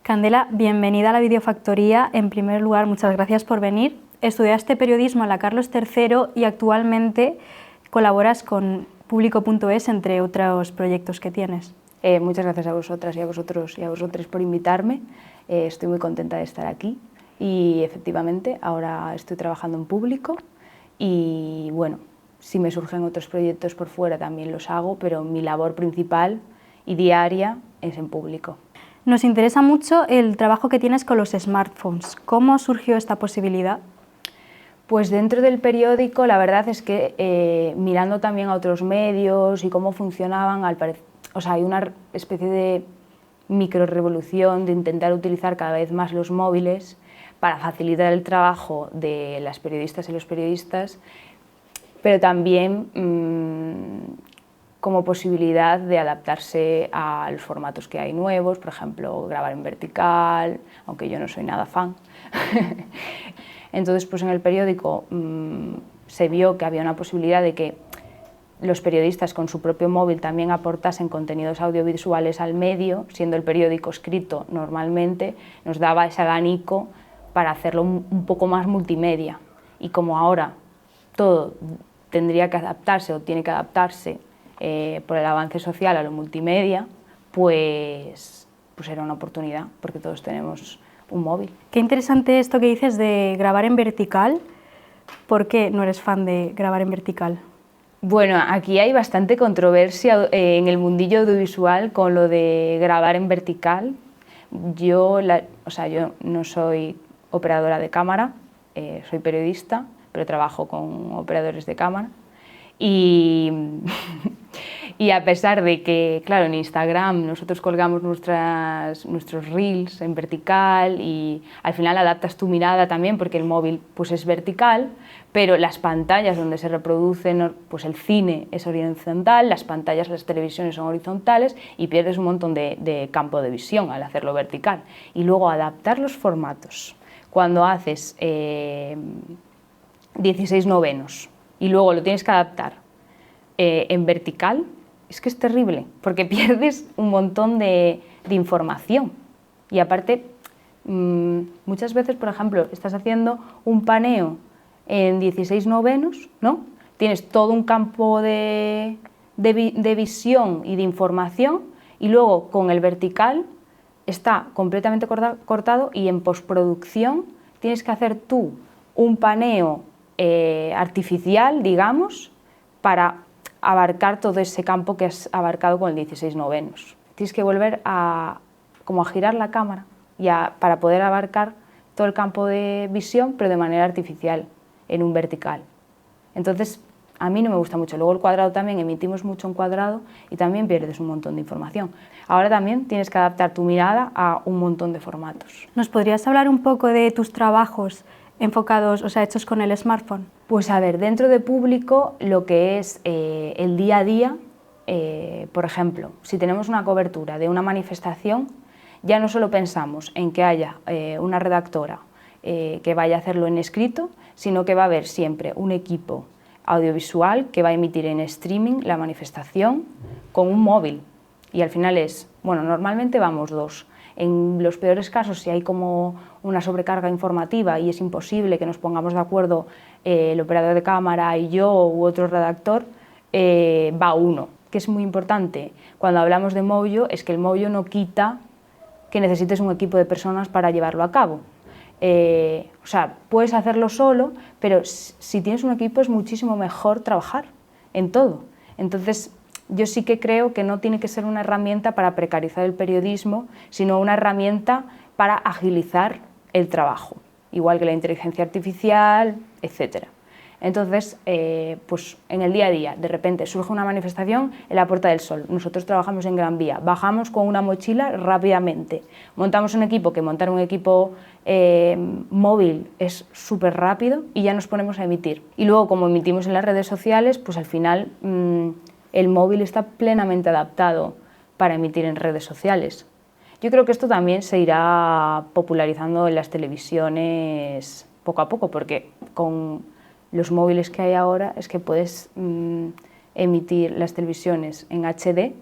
Candela, bienvenida a la Videofactoría. En primer lugar, muchas gracias por venir. Estudiaste periodismo en la Carlos III y actualmente colaboras con Público.es, entre otros proyectos que tienes. Muchas gracias a vosotras y a vosotros y a vosotros por invitarme. Estoy muy contenta de estar aquí y efectivamente ahora estoy trabajando en Público y bueno, si me surgen otros proyectos por fuera también los hago, pero mi labor principal y diaria es en Público. Nos interesa mucho el trabajo que tienes con los smartphones. ¿Cómo surgió esta posibilidad? Pues dentro del periódico la verdad es que mirando también a otros medios y cómo funcionaban, hay una especie de microrevolución de intentar utilizar cada vez más los móviles para facilitar el trabajo de las periodistas y los periodistas, pero también como posibilidad de adaptarse a los formatos que hay nuevos, por ejemplo, grabar en vertical, aunque yo no soy nada fan. Entonces, pues en el periódico se vio que había una posibilidad de que los periodistas con su propio móvil también aportasen contenidos audiovisuales al medio, siendo el periódico escrito normalmente, nos daba ese abanico para hacerlo un poco más multimedia. Y como ahora todo tendría que adaptarse o tiene que adaptarse por el avance social a lo multimedia, pues era una oportunidad, porque todos tenemos un móvil. Qué interesante esto que dices de grabar en vertical. ¿Por qué no eres fan de grabar en vertical? Bueno, aquí hay bastante controversia en el mundillo audiovisual con lo de grabar en vertical. Yo no soy operadora de cámara, soy periodista, pero trabajo con operadores de cámara. Y a pesar de que, claro, en Instagram nosotros colgamos nuestros reels en vertical y al final adaptas tu mirada también porque el móvil pues es vertical, pero las pantallas donde se reproducen, pues el cine es horizontal, las pantallas, las televisiones son horizontales y pierdes un montón de campo de visión al hacerlo vertical. Y luego adaptar los formatos. Cuando haces 16/9 y luego lo tienes que adaptar en vertical, es que es terrible, porque pierdes un montón de información. Y aparte, muchas veces, por ejemplo, estás haciendo un paneo en 16/9, ¿no? Tienes todo un campo de visión y de información, y luego con el vertical está completamente cortado y en postproducción tienes que hacer tú un paneo artificial, digamos, para abarcar todo ese campo que has abarcado con el 16/9. Tienes que volver a girar la cámara para poder abarcar todo el campo de visión, pero de manera artificial, en un vertical. Entonces, a mí no me gusta mucho. Luego el cuadrado también, emitimos mucho en cuadrado y también pierdes un montón de información. Ahora también tienes que adaptar tu mirada a un montón de formatos. ¿Nos podrías hablar un poco de tus trabajos enfocados, hechos con el smartphone? Pues a ver, dentro de Público, lo que es el día a día, por ejemplo, si tenemos una cobertura de una manifestación, ya no solo pensamos en que haya una redactora que vaya a hacerlo en escrito, sino que va a haber siempre un equipo audiovisual que va a emitir en streaming la manifestación con un móvil. Y al final normalmente vamos dos. En los peores casos, si hay como una sobrecarga informativa y es imposible que nos pongamos de acuerdo el operador de cámara y yo u otro redactor, va uno, que es muy importante. Cuando hablamos de Mojo, es que el Mojo no quita que necesites un equipo de personas para llevarlo a cabo. Puedes hacerlo solo, pero si tienes un equipo es muchísimo mejor trabajar en todo. Entonces, yo sí que creo que no tiene que ser una herramienta para precarizar el periodismo, sino una herramienta para agilizar el trabajo, igual que la inteligencia artificial, etc. Entonces, pues en el día a día, de repente surge una manifestación en la Puerta del Sol. Nosotros trabajamos en Gran Vía, bajamos con una mochila rápidamente, montamos un equipo, que montar un equipo móvil es súper rápido y ya nos ponemos a emitir. Y luego, como emitimos en las redes sociales, pues al final el móvil está plenamente adaptado para emitir en redes sociales. Yo creo que esto también se irá popularizando en las televisiones poco a poco, porque con los móviles que hay ahora es que puedes emitir las televisiones en HD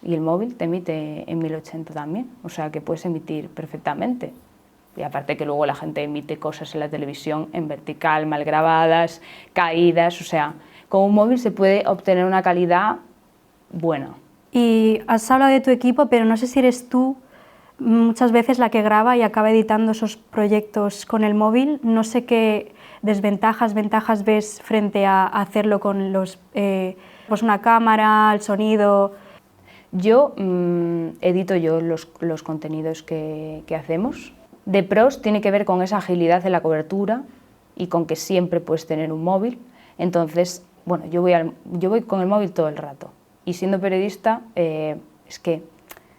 y el móvil te emite en 1080 también, o sea que puedes emitir perfectamente. Y aparte que luego la gente emite cosas en la televisión en vertical, mal grabadas, caídas, o sea, con un móvil se puede obtener una calidad buena. Y has hablado de tu equipo, pero no sé si eres tú muchas veces la que graba y acaba editando esos proyectos con el móvil. No sé qué desventajas, ventajas ves frente a hacerlo con pues una cámara, el sonido. Yo edito yo los contenidos que hacemos. De pros tiene que ver con esa agilidad de la cobertura y con que siempre puedes tener un móvil. Entonces, bueno, yo voy con el móvil todo el rato. Y siendo periodista, es que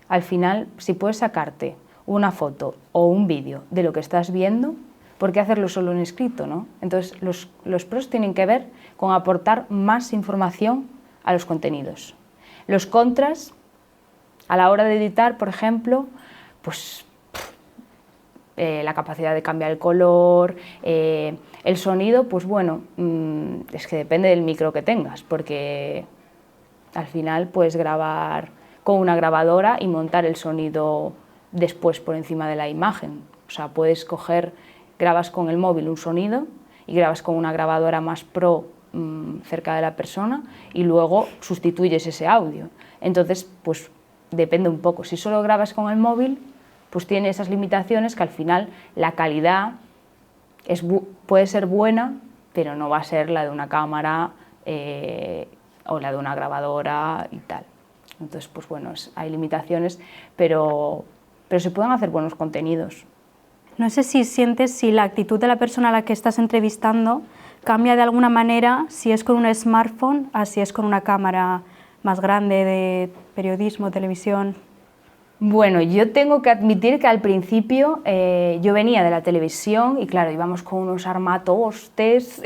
al final, si puedes sacarte una foto o un vídeo de lo que estás viendo, ¿por qué hacerlo solo en escrito, no? Entonces, los pros tienen que ver con aportar más información a los contenidos. Los contras, a la hora de editar, por ejemplo, pues la capacidad de cambiar el color, el sonido, pues bueno, es que depende del micro que tengas, porque al final puedes grabar con una grabadora y montar el sonido después por encima de la imagen. O sea, puedes grabas con el móvil un sonido y grabas con una grabadora más pro cerca de la persona y luego sustituyes ese audio. Entonces, pues depende un poco. Si solo grabas con el móvil, pues tiene esas limitaciones que al final la calidad puede ser buena, pero no va a ser la de una cámara o la de una grabadora y tal. Entonces, pues bueno, hay limitaciones, pero se pueden hacer buenos contenidos. No sé si sientes si la actitud de la persona a la que estás entrevistando cambia de alguna manera si es con un smartphone a si es con una cámara más grande de periodismo, televisión. Bueno, yo tengo que admitir que al principio yo venía de la televisión y claro, íbamos con unos armatostes,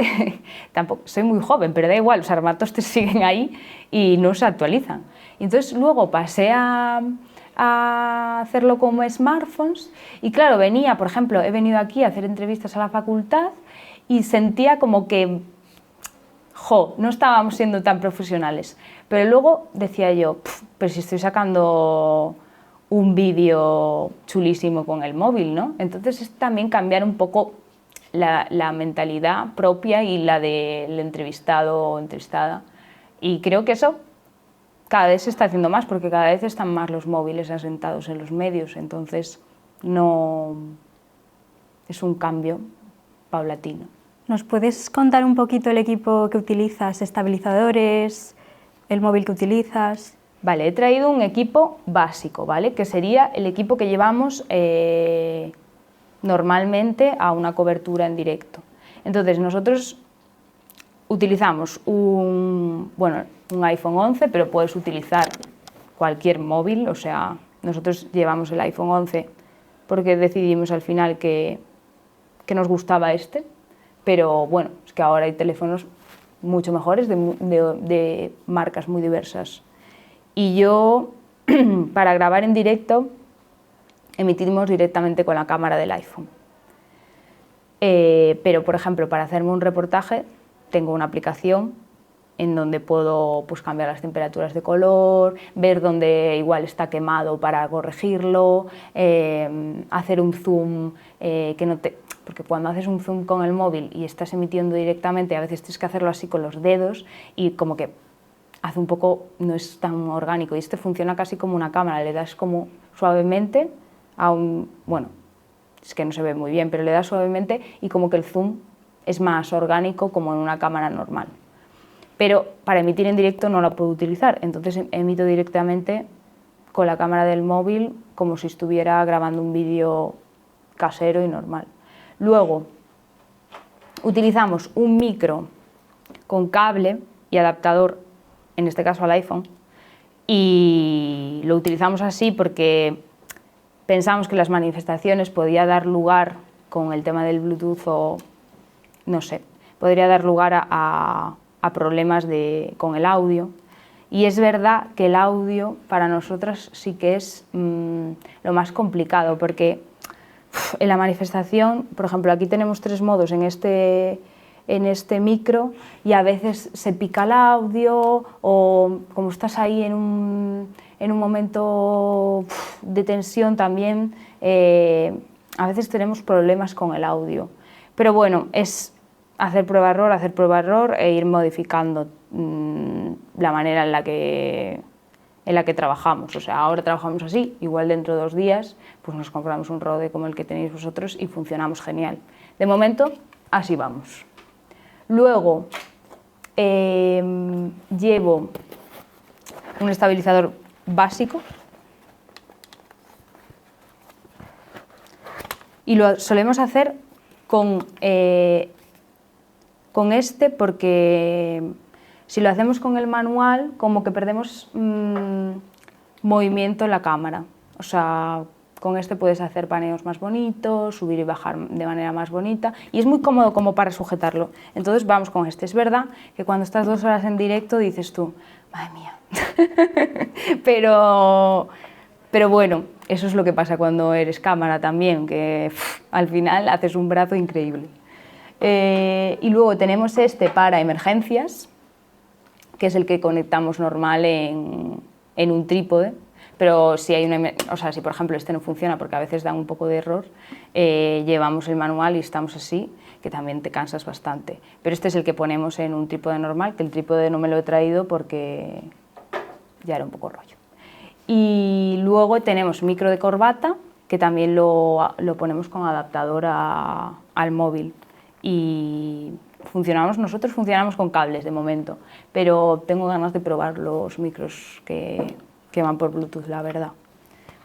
tampoco soy muy joven, pero da igual, los armatostes siguen ahí y no se actualizan. Entonces luego pasé a hacerlo como smartphones y claro, por ejemplo, he venido aquí a hacer entrevistas a la facultad y sentía como que, no estábamos siendo tan profesionales, pero luego decía yo, pero si estoy sacando un vídeo chulísimo con el móvil, ¿no? Entonces es también cambiar un poco la mentalidad propia y la del entrevistado o entrevistada. Y creo que eso cada vez se está haciendo más, porque cada vez están más los móviles asentados en los medios, entonces no es un cambio paulatino. ¿Nos puedes contar un poquito el equipo que utilizas, estabilizadores, el móvil que utilizas? Vale, he traído un equipo básico, ¿vale? Que sería el equipo que llevamos normalmente a una cobertura en directo. Entonces nosotros utilizamos un iPhone 11, pero puedes utilizar cualquier móvil, o sea, nosotros llevamos el iPhone 11 porque decidimos al final que nos gustaba este, pero bueno, es que ahora hay teléfonos mucho mejores de marcas muy diversas. Y yo, para grabar en directo, emitimos directamente con la cámara del iPhone. Pero, por ejemplo, para hacerme un reportaje, tengo una aplicación en donde puedo cambiar las temperaturas de color, ver dónde igual está quemado para corregirlo, hacer un zoom porque cuando haces un zoom con el móvil y estás emitiendo directamente, a veces tienes que hacerlo así con los dedos y como que hace un poco, no es tan orgánico, y este funciona casi como una cámara, le das como suavemente es que no se ve muy bien, pero le das suavemente y como que el zoom es más orgánico como en una cámara normal. Pero para emitir en directo no la puedo utilizar, entonces emito directamente con la cámara del móvil como si estuviera grabando un vídeo casero y normal. Luego utilizamos un micro con cable y adaptador, en este caso al iPhone, y lo utilizamos así porque pensamos que las manifestaciones podía dar lugar, con el tema del Bluetooth o no sé, podría dar lugar a problemas con el audio. Y es verdad que el audio para nosotras sí que es lo más complicado, porque en la manifestación, por ejemplo, aquí tenemos 3 modos en este micro y a veces se pica el audio o como estás ahí en en un momento de tensión también, a veces tenemos problemas con el audio. Pero bueno, es hacer prueba-error e ir modificando la manera en la que trabajamos. O sea, ahora trabajamos así, igual dentro de 2 días pues nos compramos un Rode como el que tenéis vosotros y funcionamos genial. De momento, así vamos. Luego, llevo un estabilizador básico y lo solemos hacer con este porque si lo hacemos con el manual como que perdemos movimiento en la cámara. O sea, con este puedes hacer paneos más bonitos, subir y bajar de manera más bonita y es muy cómodo como para sujetarlo. Entonces vamos con este. Es verdad que cuando estás 2 horas en directo dices tú, madre mía, pero bueno, eso es lo que pasa cuando eres cámara también, que al final haces un brazo increíble. Y luego tenemos este para emergencias, que es el que conectamos normal en un trípode, pero si hay si por ejemplo este no funciona porque a veces da un poco de error, llevamos el manual y estamos así, que también te cansas bastante. Pero este es el que ponemos en un trípode normal, que el trípode no me lo he traído porque ya era un poco rollo. Y luego tenemos micro de corbata, que también lo ponemos con adaptador al móvil. Y nosotros funcionamos con cables de momento, pero tengo ganas de probar los micros que van por Bluetooth, la verdad.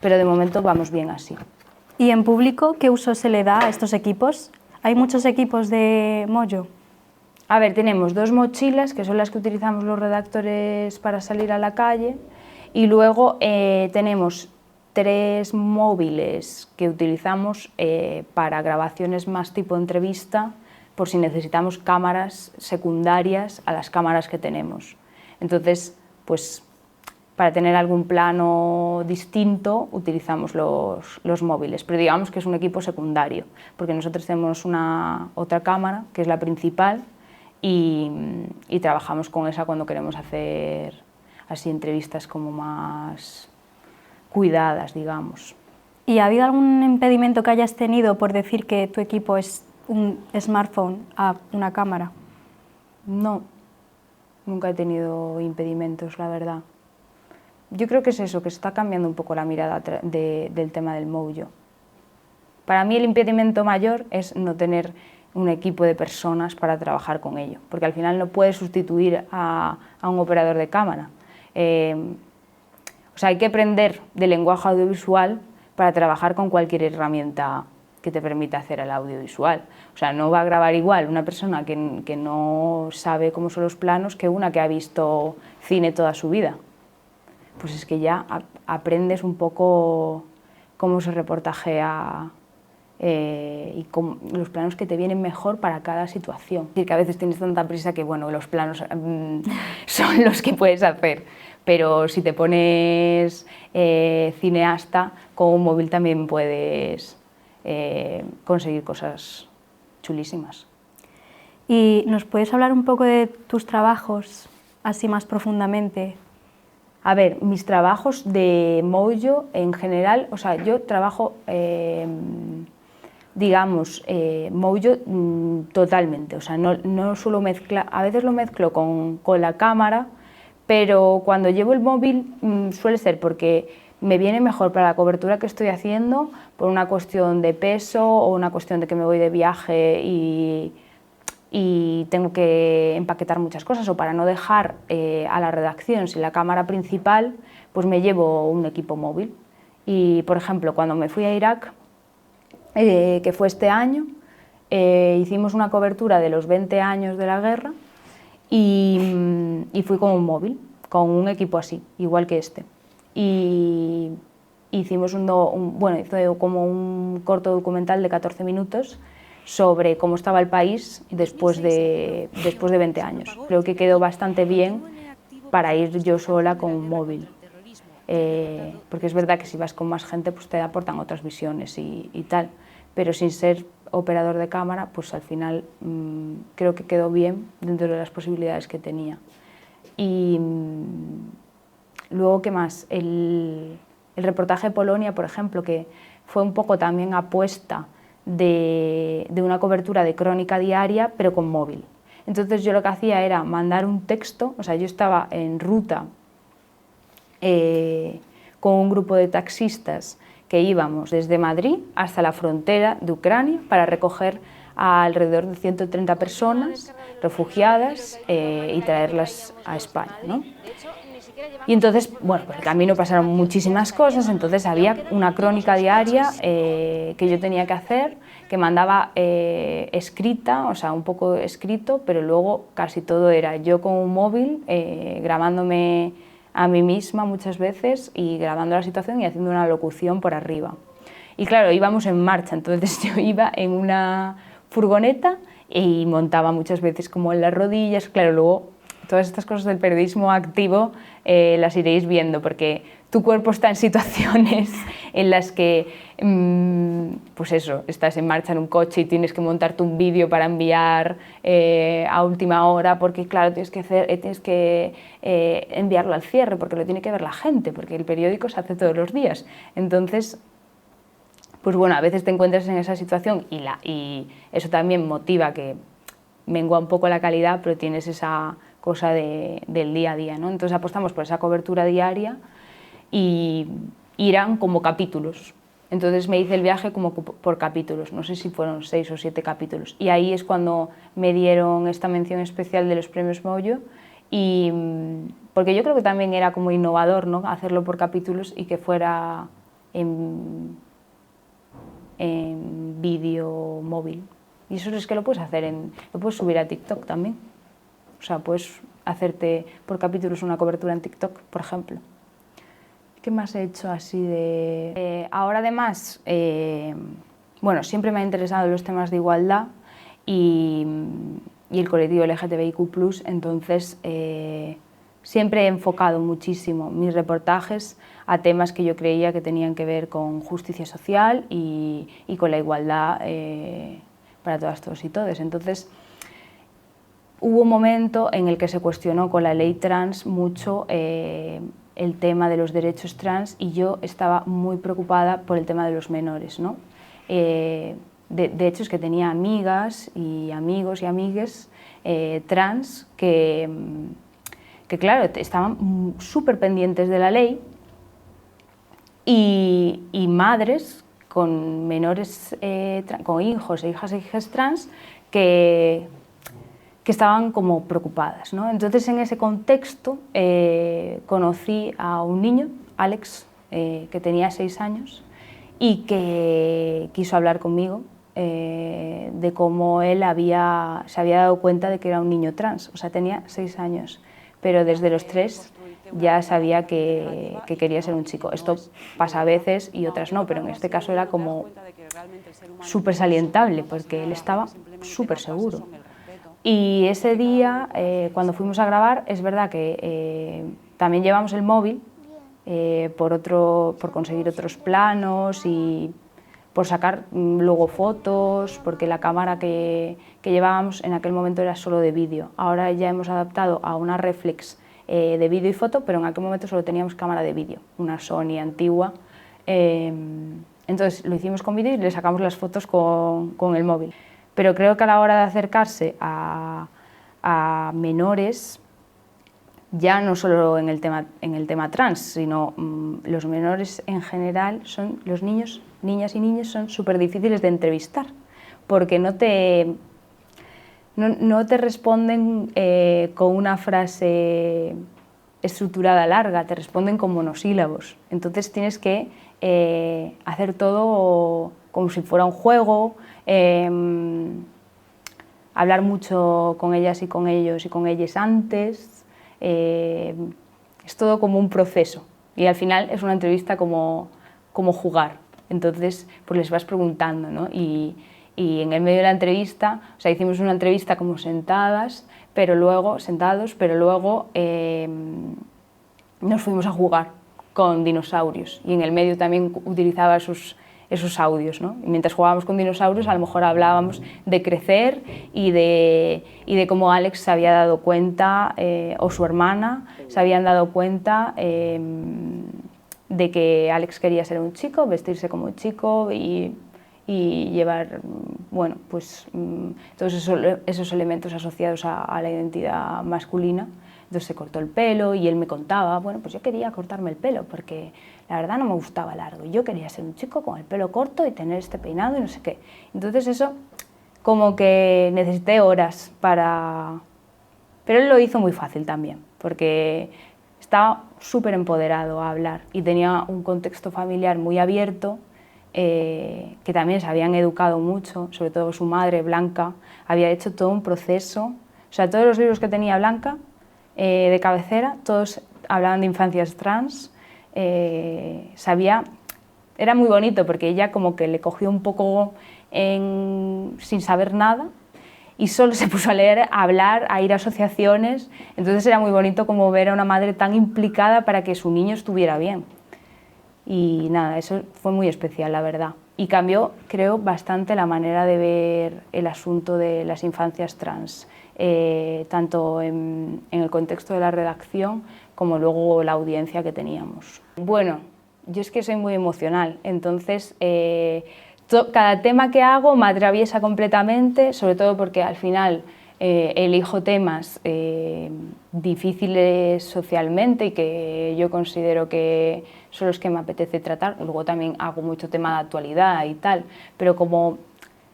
Pero de momento vamos bien así. ¿Y en público qué uso se le da a estos equipos? ¿Hay muchos equipos de Mojo? A ver, tenemos 2 mochilas, que son las que utilizamos los redactores para salir a la calle, y luego tenemos 3 móviles que utilizamos para grabaciones más tipo entrevista, por si necesitamos cámaras secundarias a las cámaras que tenemos. Entonces, pues para tener algún plano distinto utilizamos los móviles, pero digamos que es un equipo secundario, porque nosotros tenemos otra cámara, que es la principal, y trabajamos con esa cuando queremos hacer así entrevistas como más cuidadas, digamos. ¿Y ha habido algún impedimento que hayas tenido por decir que tu equipo es un smartphone a una cámara? No, nunca he tenido impedimentos, la verdad. Yo creo que es eso, que está cambiando un poco la mirada del tema del Mojo. Para mí el impedimento mayor es no tener un equipo de personas para trabajar con ello, porque al final no puedes sustituir a un operador de cámara. O sea, hay que aprender de lenguaje audiovisual para trabajar con cualquier herramienta que te permita hacer el audiovisual. O sea, no va a grabar igual una persona que no sabe cómo son los planos que una que ha visto cine toda su vida. Pues es que ya aprendes un poco cómo se reportajea y los planos que te vienen mejor para cada situación. Es decir, que a veces tienes tanta prisa que bueno, los planos son los que puedes hacer, pero si te pones cineasta, con un móvil también puedes conseguir cosas chulísimas. ¿Y nos puedes hablar un poco de tus trabajos, así más profundamente? A ver, mis trabajos de Mojo en general, o sea, yo trabajo, digamos, Mojo totalmente, o sea, no suelo mezclar, a veces lo mezclo con la cámara, pero cuando llevo el móvil suele ser porque me viene mejor para la cobertura que estoy haciendo, por una cuestión de peso o una cuestión de que me voy de viaje y tengo que empaquetar muchas cosas, o para no dejar a la redacción sin la cámara principal, pues me llevo un equipo móvil. Y, por ejemplo, cuando me fui a Irak, que fue este año, hicimos una cobertura de los 20 años de la guerra y fui con un móvil, con un equipo así, igual que este. Y hicimos hice como un corto documental de 14 minutos sobre cómo estaba el país después de 20 años. Creo que quedó bastante bien para ir yo sola con un móvil, porque es verdad que si vas con más gente pues te aportan otras visiones y tal, pero sin ser operador de cámara, pues al final creo que quedó bien dentro de las posibilidades que tenía. Y luego luego, ¿qué más? El reportaje de Polonia, por ejemplo, que fue un poco también apuesta de una cobertura de crónica diaria, pero con móvil. Entonces yo lo que hacía era mandar un texto, o sea, yo estaba en ruta con un grupo de taxistas que íbamos desde Madrid hasta la frontera de Ucrania para recoger a alrededor de 130 personas refugiadas y traerlas a España, ¿no? Y entonces, bueno, por el camino pasaron muchísimas cosas, entonces había una crónica diaria que yo tenía que hacer, que mandaba escrita, o sea, un poco escrito, pero luego casi todo era yo con un móvil grabándome a mí misma muchas veces y grabando la situación y haciendo una locución por arriba. Y claro, íbamos en marcha, entonces yo iba en una furgoneta y montaba muchas veces como en las rodillas, claro, luego todas estas cosas del periodismo activo las iréis viendo, porque tu cuerpo está en situaciones en las que, pues eso, estás en marcha en un coche y tienes que montarte un vídeo para enviar a última hora, porque claro, tienes que enviarlo al cierre, porque lo tiene que ver la gente, porque el periódico se hace todos los días. Entonces, pues bueno, a veces te encuentras en esa situación y eso también motiva que mengua un poco la calidad, pero tienes esa cosa del día a día, ¿no? Entonces apostamos por esa cobertura diaria y irán como capítulos. Entonces me hice el viaje como por capítulos, no sé si fueron 6 o 7 capítulos. Y ahí es cuando me dieron esta mención especial de los premios Moyo, y porque yo creo que también era como innovador, ¿no? Hacerlo por capítulos y que fuera en vídeo móvil. Y eso es que lo puedes hacer, lo puedes subir a TikTok también. O sea, puedes hacerte por capítulos una cobertura en TikTok, por ejemplo. ¿Qué más he hecho así de...? Ahora además, bueno, siempre me han interesado los temas de igualdad y el colectivo LGTBIQ+, entonces siempre he enfocado muchísimo mis reportajes a temas que yo creía que tenían que ver con justicia social y con la igualdad para todas, todos y todes. Entonces, hubo un momento en el que se cuestionó con la ley trans mucho el tema de los derechos trans y yo estaba muy preocupada por el tema de los menores, ¿no? De hecho, es que tenía amigas y amigos y amigues trans que claro, estaban súper pendientes de la ley y madres con menores, con hijos e hijas trans que estaban como preocupadas, ¿no? Entonces, en ese contexto, conocí a un niño, Alex, que tenía 6 años y que quiso hablar conmigo de cómo él se había dado cuenta de que era un niño trans. O sea, tenía 6 años, pero desde los 3 ya sabía que quería ser un chico. Esto pasa a veces y otras no, pero en este caso era como súper salientable, porque él estaba súper seguro. Y ese día, cuando fuimos a grabar, es verdad que también llevamos el móvil por conseguir otros planos y por sacar luego fotos, porque la cámara que llevábamos en aquel momento era solo de vídeo. Ahora ya hemos adaptado a una reflex de vídeo y foto, pero en aquel momento solo teníamos cámara de vídeo, una Sony antigua. Entonces lo hicimos con vídeo y le sacamos las fotos con el móvil. Pero creo que a la hora de acercarse a menores, ya no solo en el tema trans, sino los menores en general, los niños, niñas y niños son súper difíciles de entrevistar, porque no te responden con una frase estructurada larga, te responden con monosílabos. Entonces tienes que hacer todo como si fuera un juego, hablar mucho con ellas y con ellos y con ellas antes. Es todo como un proceso y al final es una entrevista como jugar. Entonces pues les vas preguntando, ¿no? Y en el medio de la entrevista, o sea, hicimos una entrevista como sentados, pero luego nos fuimos a jugar con dinosaurios y en el medio también utilizaba sus esos audios, ¿no? Y mientras jugábamos con dinosaurios, a lo mejor hablábamos de crecer y de cómo Alex se había dado cuenta, o su hermana se habían dado cuenta de que Alex quería ser un chico, vestirse como un chico y llevar, bueno, pues todos esos elementos asociados a la identidad masculina. Entonces se cortó el pelo y él me contaba, bueno, pues yo quería cortarme el pelo porque la verdad no me gustaba largo. Yo quería ser un chico con el pelo corto y tener este peinado y no sé qué. Entonces eso como que necesité horas para... Pero él lo hizo muy fácil también, porque estaba súper empoderado a hablar y tenía un contexto familiar muy abierto, que también se habían educado mucho, sobre todo su madre, Blanca, había hecho todo un proceso. O sea, todos los libros que tenía Blanca, de cabecera, todos hablaban de infancias trans. Era muy bonito porque ella como que le cogió un poco sin saber nada y solo se puso a leer, a hablar, a ir a asociaciones. Entonces era muy bonito como ver a una madre tan implicada para que su niño estuviera bien. Y nada, eso fue muy especial, la verdad. Y cambió, creo, bastante la manera de ver el asunto de las infancias trans, tanto en el contexto de la redacción como luego la audiencia que teníamos. Bueno, yo es que soy muy emocional, entonces cada tema que hago me atraviesa completamente, sobre todo porque al final elijo temas difíciles socialmente y que yo considero que son los que me apetece tratar. Luego también hago mucho tema de actualidad y tal, pero como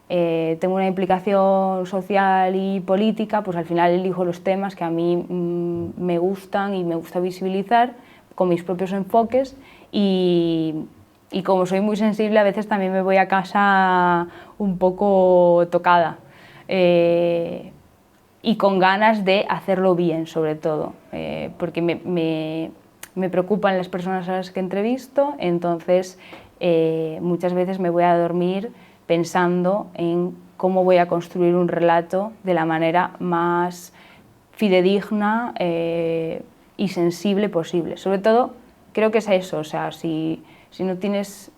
tengo una implicación social y política, pues al final elijo los temas que a mí me gustan y me gusta visibilizar con mis propios enfoques y como soy muy sensible, a veces también me voy a casa un poco tocada. Y con ganas de hacerlo bien, sobre todo, porque me preocupan las personas a las que entrevisto, entonces muchas veces me voy a dormir pensando en cómo voy a construir un relato de la manera más fidedigna y sensible posible. Sobre todo, creo que es eso, o sea, si no tienes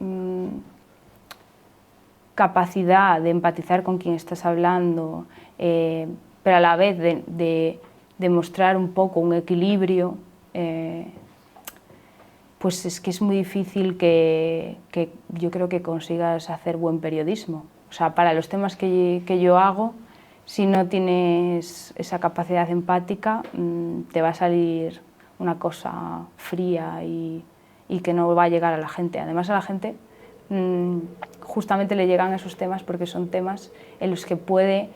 capacidad de empatizar con quien estás hablando, pero a la vez de mostrar un poco un equilibrio, pues es que es muy difícil que yo creo que consigas hacer buen periodismo. O sea, para los temas que yo hago, si no tienes esa capacidad empática, te va a salir una cosa fría y que no va a llegar a la gente. Además, a la gente justamente le llegan esos temas porque son temas en los que puede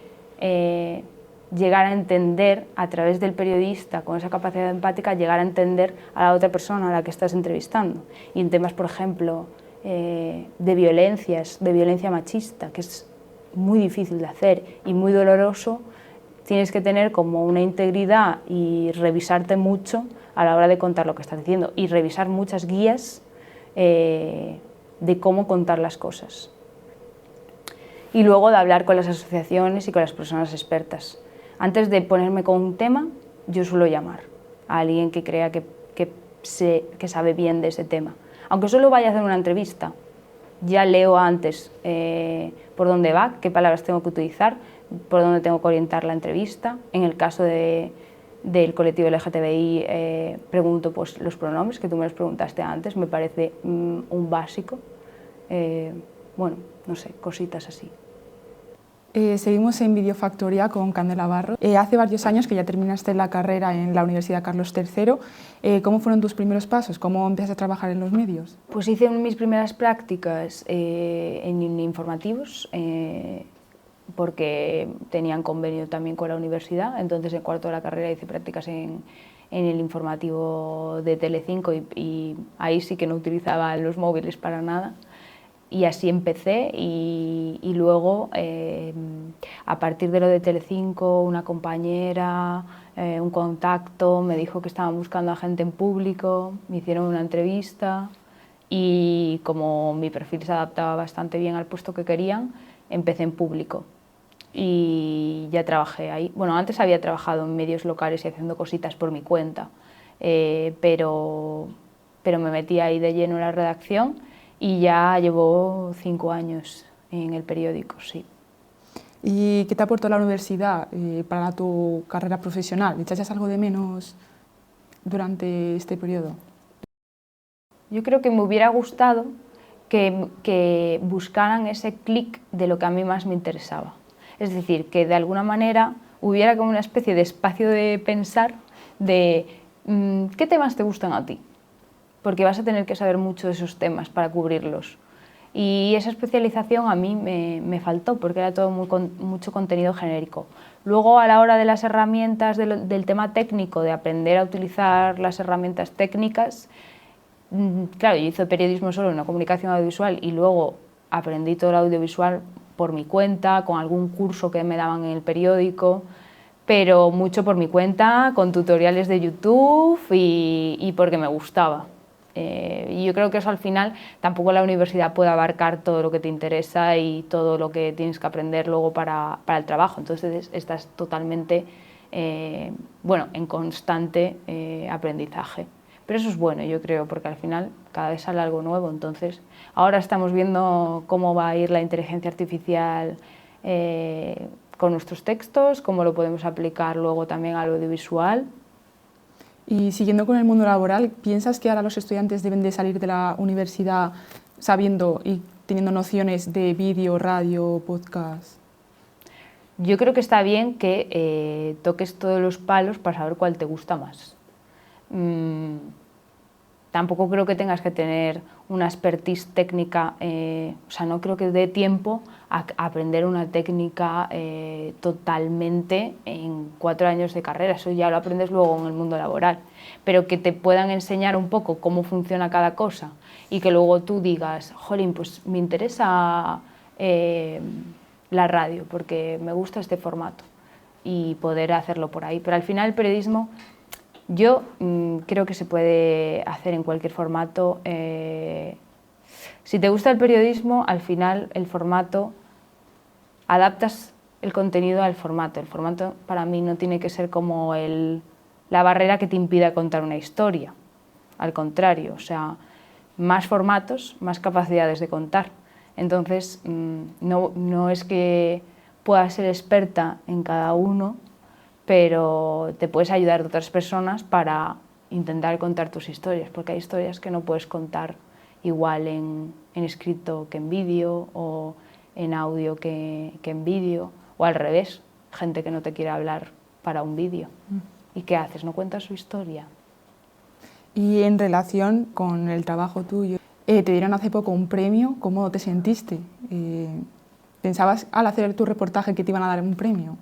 llegar a entender, a través del periodista, con esa capacidad empática, llegar a entender a la otra persona a la que estás entrevistando. Y en temas, por ejemplo, de violencia machista, que es muy difícil de hacer y muy doloroso, tienes que tener como una integridad y revisarte mucho a la hora de contar lo que estás diciendo y revisar muchas guías de cómo contar las cosas. Y luego de hablar con las asociaciones y con las personas expertas. Antes de ponerme con un tema, yo suelo llamar a alguien que crea que sabe bien de ese tema. Aunque solo vaya a hacer una entrevista, ya leo antes por dónde va, qué palabras tengo que utilizar, por dónde tengo que orientar la entrevista. En el caso del colectivo LGTBI, pregunto pues, los pronombres, que tú me los preguntaste antes, me parece un básico. Bueno, no sé, cositas así. Seguimos en Videofactoría con Candela Barro. Hace varios años que ya terminaste la carrera en la Universidad Carlos III. ¿Cómo fueron tus primeros pasos? ¿Cómo empezaste a trabajar en los medios? Pues hice mis primeras prácticas en informativos, porque tenían convenio también con la universidad. Entonces, en cuarto de la carrera hice prácticas en el informativo de Telecinco y ahí sí que no utilizaba los móviles para nada. Y así empecé y luego, a partir de lo de Telecinco, una compañera, un contacto, me dijo que estaban buscando a gente en público, me hicieron una entrevista y como mi perfil se adaptaba bastante bien al puesto que querían, empecé en público y ya trabajé ahí. Bueno, antes había trabajado en medios locales y haciendo cositas por mi cuenta, pero me metí ahí de lleno en la redacción. y ya llevo 5 años en el periódico, sí. ¿Y qué te aportó la universidad para tu carrera profesional? ¿Echas algo de menos durante este periodo? Yo creo que me hubiera gustado que buscaran ese clic de lo que a mí más me interesaba. Es decir, que de alguna manera hubiera como una especie de espacio de pensar de qué temas te gustan a ti, porque vas a tener que saber mucho de esos temas para cubrirlos. Y esa especialización a mí me faltó, porque era todo mucho contenido genérico. Luego, a la hora de las herramientas, del tema técnico, de aprender a utilizar las herramientas técnicas, claro, yo hice periodismo solo en una comunicación audiovisual y luego aprendí todo el audiovisual por mi cuenta, con algún curso que me daban en el periódico, pero mucho por mi cuenta, con tutoriales de YouTube y porque me gustaba. Y yo creo que eso al final tampoco la universidad puede abarcar todo lo que te interesa y todo lo que tienes que aprender luego para el trabajo. Entonces estás totalmente en constante aprendizaje. Pero eso es bueno, yo creo, porque al final cada vez sale algo nuevo. Entonces ahora estamos viendo cómo va a ir la inteligencia artificial con nuestros textos, cómo lo podemos aplicar luego también al audiovisual. Y siguiendo con el mundo laboral, ¿piensas que ahora los estudiantes deben de salir de la universidad sabiendo y teniendo nociones de vídeo, radio, podcast? Yo creo que está bien que toques todos los palos para saber cuál te gusta más. Tampoco creo que tengas que tener una expertise técnica, o sea, no creo que dé tiempo a aprender una técnica totalmente en 4 años de carrera, eso ya lo aprendes luego en el mundo laboral, pero que te puedan enseñar un poco cómo funciona cada cosa y que luego tú digas, jolín, pues me interesa la radio porque me gusta este formato y poder hacerlo por ahí, pero al final el periodismo yo creo que se puede hacer en cualquier formato. Si te gusta el periodismo, al final el formato, adaptas el contenido al formato. El formato para mí no tiene que ser como la barrera que te impida contar una historia. Al contrario, o sea, más formatos, más capacidades de contar. Entonces, no es que puedas ser experta en cada uno, pero te puedes ayudar de otras personas para intentar contar tus historias, porque hay historias que no puedes contar igual en escrito que en vídeo, o en audio que en vídeo, o al revés, gente que no te quiere hablar para un vídeo. ¿Y qué haces? ¿No cuentas su historia? Y en relación con el trabajo tuyo, te dieron hace poco un premio, ¿cómo te sentiste? ¿Pensabas al hacer tu reportaje que te iban a dar un premio?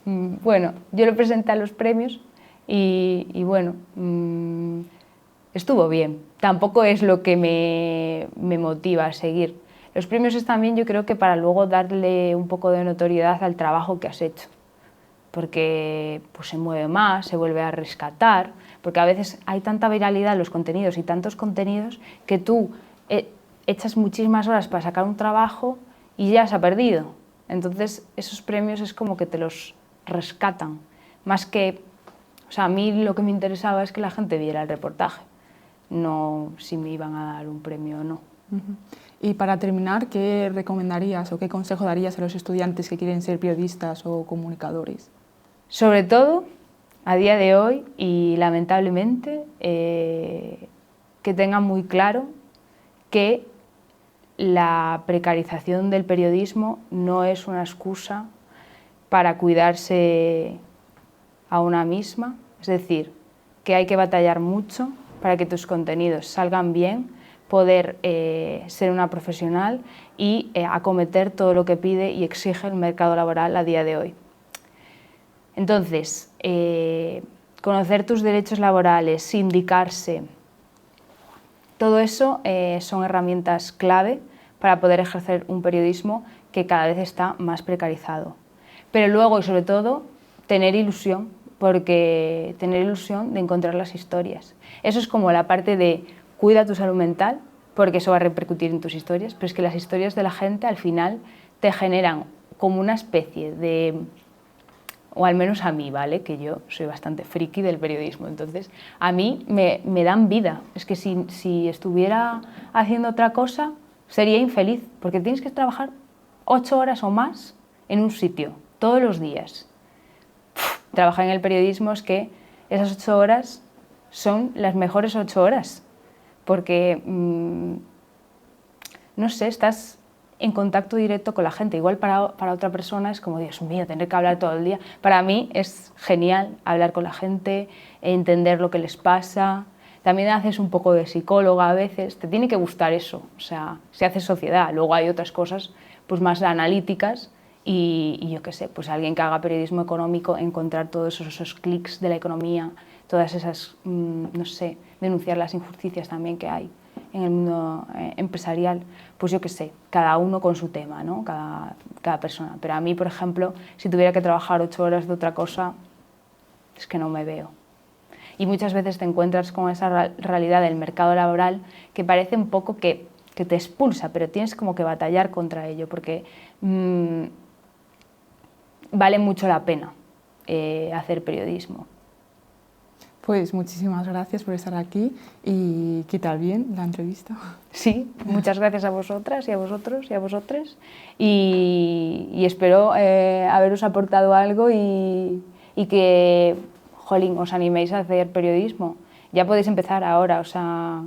Bueno, yo lo presenté a los premios y bueno, estuvo bien. Tampoco es lo que me motiva a seguir. Los premios están bien, yo creo que para luego darle un poco de notoriedad al trabajo que has hecho, porque pues, se mueve más, se vuelve a rescatar, porque a veces hay tanta viralidad en los contenidos y tantos contenidos que tú echas muchísimas horas para sacar un trabajo y ya se ha perdido. Entonces esos premios es como que te los rescatan, más que, o sea, a mí lo que me interesaba es que la gente viera el reportaje, no si me iban a dar un premio o no. Y para terminar, ¿qué recomendarías o qué consejo darías a los estudiantes que quieren ser periodistas o comunicadores? Sobre todo, a día de hoy y lamentablemente, que tengan muy claro que la precarización del periodismo no es una excusa para cuidarse a una misma, es decir, que hay que batallar mucho para que tus contenidos salgan bien, poder ser una profesional y acometer todo lo que pide y exige el mercado laboral a día de hoy. Entonces, conocer tus derechos laborales, sindicarse, todo eso son herramientas clave para poder ejercer un periodismo que cada vez está más precarizado. Pero luego y sobre todo, tener ilusión, porque tener ilusión de encontrar las historias. Eso es como la parte de cuida tu salud mental, porque eso va a repercutir en tus historias, pero es que las historias de la gente al final te generan como una especie de o al menos a mí, ¿vale? Que yo soy bastante friki del periodismo, entonces a mí me dan vida. Es que si estuviera haciendo otra cosa sería infeliz, porque tienes que trabajar 8 horas o más en un sitio, todos los días. Trabajar en el periodismo es que esas 8 horas son las mejores 8 horas, porque, no sé, estás en contacto directo con la gente. Igual para otra persona es como, Dios mío, tener que hablar todo el día. Para mí es genial hablar con la gente, entender lo que les pasa. También haces un poco de psicóloga a veces, te tiene que gustar eso, o sea, se hace sociedad. Luego hay otras cosas pues más analíticas y yo qué sé, pues alguien que haga periodismo económico, encontrar todos esos clics de la economía, todas esas, no sé, denunciar las injusticias también que hay en el mundo empresarial, pues yo qué sé, cada uno con su tema, ¿no? Cada persona. Pero a mí, por ejemplo, si tuviera que trabajar 8 horas de otra cosa, es que no me veo. Y muchas veces te encuentras con esa realidad del mercado laboral que parece un poco que te expulsa, pero tienes como que batallar contra ello, porque vale mucho la pena hacer periodismo. Pues muchísimas gracias por estar aquí y ¿qué tal bien la entrevista? Sí, muchas gracias a vosotras y a vosotros y a vosotres y espero haberos aportado algo y que, jolín, os animéis a hacer periodismo. Ya podéis empezar ahora, o sea,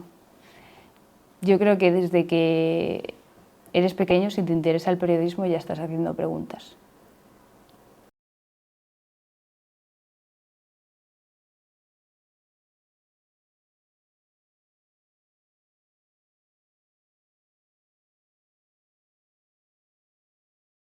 yo creo que desde que eres pequeño, si te interesa el periodismo, ya estás haciendo preguntas.